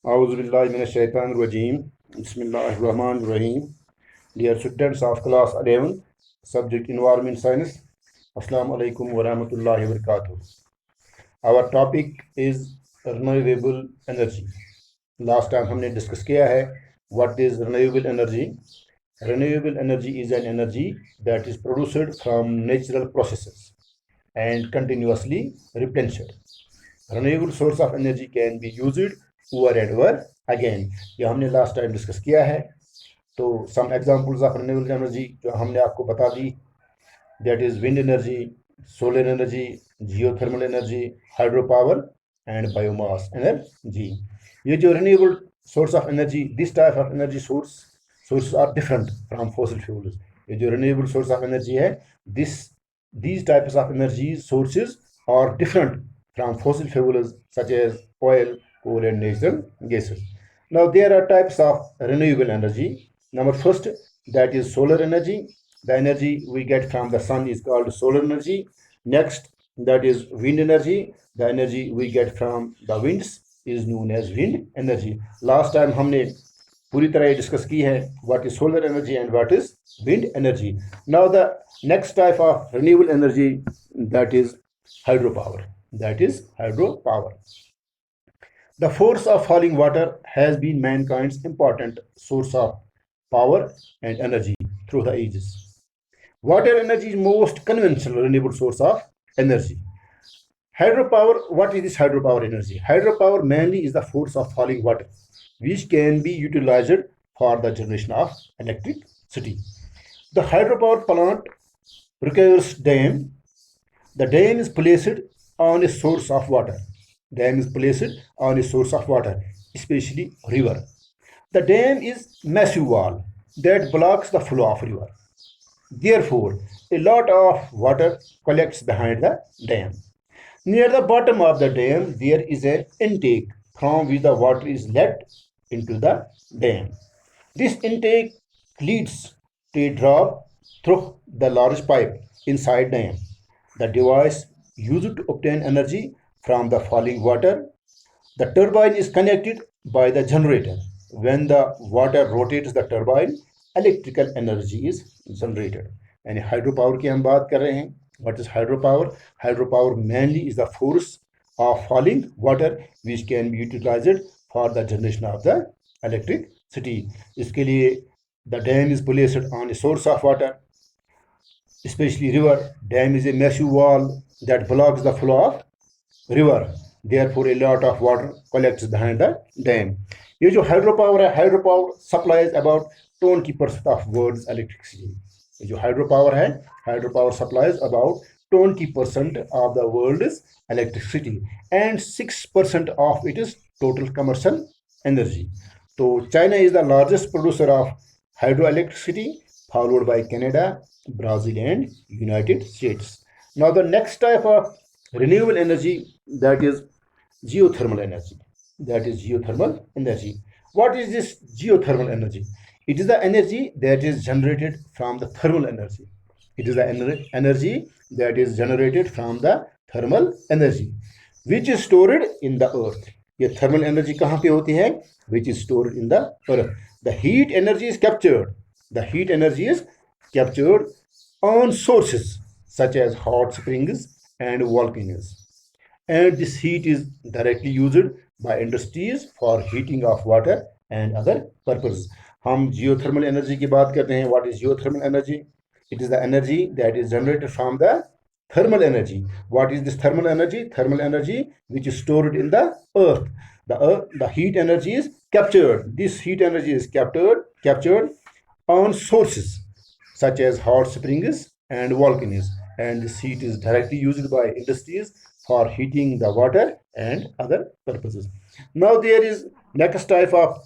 Auzubillahiminash-shaytanir-rajim. Bismillahir-Rahmanir-Rahim. Dear students of class 11, subject Environment Science. Assalamu alaikum wa rahmatullahi wa barakatuh. Our topic is renewable energy. Last time हमने discuss किया है what is renewable energy. Renewable energy is an energy that is produced from natural processes and continuously replenished. Renewable source of energy can be used over and over again. ये हमने last time discuss किया है. तो some examples of renewable energy जो हमने आपको बता दी, that is wind energy, solar energy, geothermal energy, hydro power and biomass energy. ये जो renewable source of energy, this type of energy sources are different from fossil fuels. ये जो renewable source of energy है, these types of energy sources are different from fossil fuels such as oil, coal and natural gases. Now there are types of renewable energy. Number first, that is solar energy. The energy we get from the sun is called solar energy. Next, that is wind energy. The energy we get from the winds is known as wind energy. Last time हमने पूरी तरह discuss की है what is solar energy and what is wind energy. Now the next type of renewable energy, that is hydropower. That is hydropower. The force of falling water has been mankind's important source of power and energy through the ages. Water energy is most conventional renewable source of energy. Hydropower, what is this hydropower energy? Hydropower mainly is the force of falling water, which can be utilized for the generation of electricity. The hydropower plant requires dam. The dam is placed on a source of water. Dam is placed on a source of water, especially river. The dam is massive wall that blocks the flow of river. Therefore, a lot of water collects behind the dam. Near the bottom of the dam, there is an intake from which the water is let into the dam. This intake leads to a drop through the large pipe inside dam. The device used to obtain energy from the falling water. The turbine is connected by the generator. When the water rotates the turbine, electrical energy is generated. यानी hydropower की हम बात कर रहे हैं. What is hydropower? Hydropower mainly is the force of falling water which can be utilized for the generation of the electricity. इसके लिए the dam is placed on a source of water, especially river. Dam is a massive wall that blocks the flow of river. Therefore, a lot of water collects behind the dam. ये जो hydropower है, hydropower supplies about 20% of world's electricity. ये जो hydropower है, hydropower supplies about 20% of the world's electricity and 6% of it is total commercial energy. So China is the largest producer of hydroelectricity, followed by Canada, Brazil and United States. Now the next type of renewable energy, that is geothermal energy. That is geothermal energy. What is this geothermal energy? It is the energy that is generated from the thermal energy. It is the energy that is generated from the thermal energy, which is stored in the earth. ये thermal energy कहाँ पे होती है? Which is stored in the earth. The heat energy is captured. The heat energy is captured on sources such as hot springs and volcanoes. And this heat is directly used by industries for heating of water and other purposes. हम geothermal energy की बात करते हैं. What is geothermal energy? It is the energy that is generated from the thermal energy. What is this thermal energy? Thermal energy which is stored in the earth. The heat energy is captured. This heat energy is captured on sources such as hot springs and volcanoes. And this heat is directly used by industries for heating the water and other purposes. Now there is next type of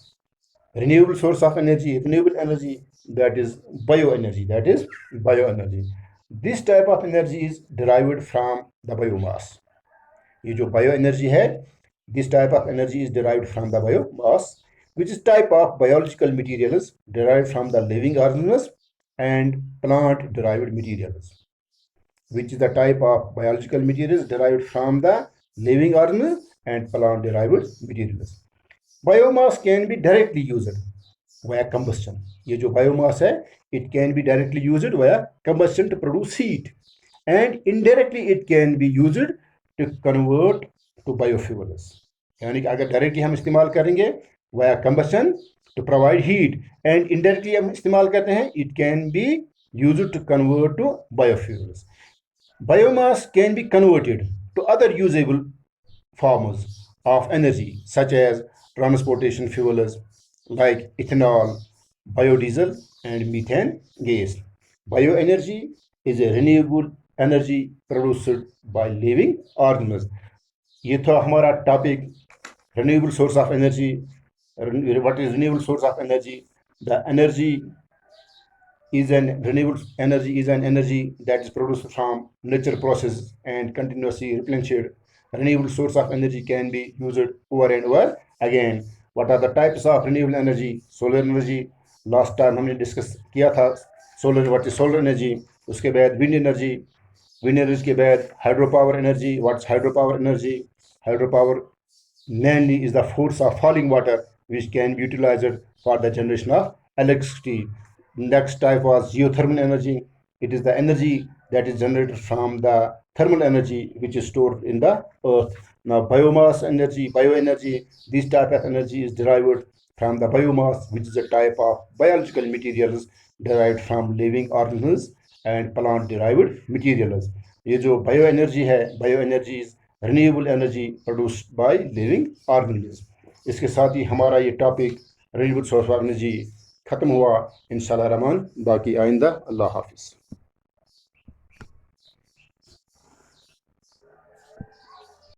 renewable source of energy, renewable energy, that is bioenergy. That is bioenergy. This type of energy is derived from the biomass. ये जो bioenergy है, this type of energy is derived from the biomass, which is type of biological materials derived from the living organisms and plant derived materials. Which is the type of biological materials derived from the living organisms and plant derived materials. Biomass can be directly used via combustion. ये जो biomass है, it can be directly used via combustion to produce heat, and indirectly it can be used to convert to biofuels. यानी कि अगर directly हम इस्तेमाल करेंगे via combustion to provide heat, and indirectly हम इस्तेमाल करते हैं, it can be used to convert to biofuels. Biomass can be converted to other usable forms of energy, such as transportation fuels like ethanol, biodiesel, and methane gas. Bioenergy is a renewable energy produced by living organisms. ये था हमारा topic, renewable source of energy. What is renewable source of energy? The energy is an renewable energy is an energy that is produced from natural processes and continuously replenished. Renewable source of energy can be used over and over again. What are the types of renewable energy? Solar energy, last time हमने discuss किया था solar, what is solar energy. उसके बाद wind energy, wind energy के बाद hydropower energy. What's hydropower energy? Hydropower mainly is the force of falling water which can be utilized for the generation of electricity. Next type was geothermal energy. It is the energy that is generated from the thermal energy which is stored in the earth. Now biomass energy, bioenergy, this type of energy is derived from the biomass, which is a type of biological materials derived from living organisms and plant derived materials. ये जो bioenergy है, bioenergy is renewable energy produced by living organism. इसके साथ ही हमारा ये topic renewable source of energy ख़त्म हुआ. इंशाल्लाह रहमान बाकी आइंदा. अल्लाह हाफिज़.